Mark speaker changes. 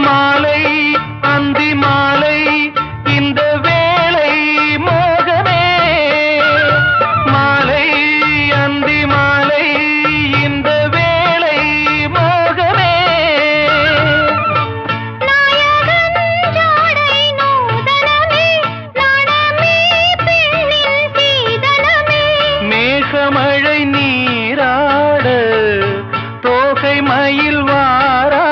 Speaker 1: மாலை அந்தி மாலை இந்த வேளை மோகமே மாலை அந்தி மாலை இந்த வேளை மோகமே
Speaker 2: நாயகன் ஜாடை நூதனமே நாணமே பெண்ணின் சீதனமே
Speaker 1: மேகமழை நீராட தோகை மயில் வாரா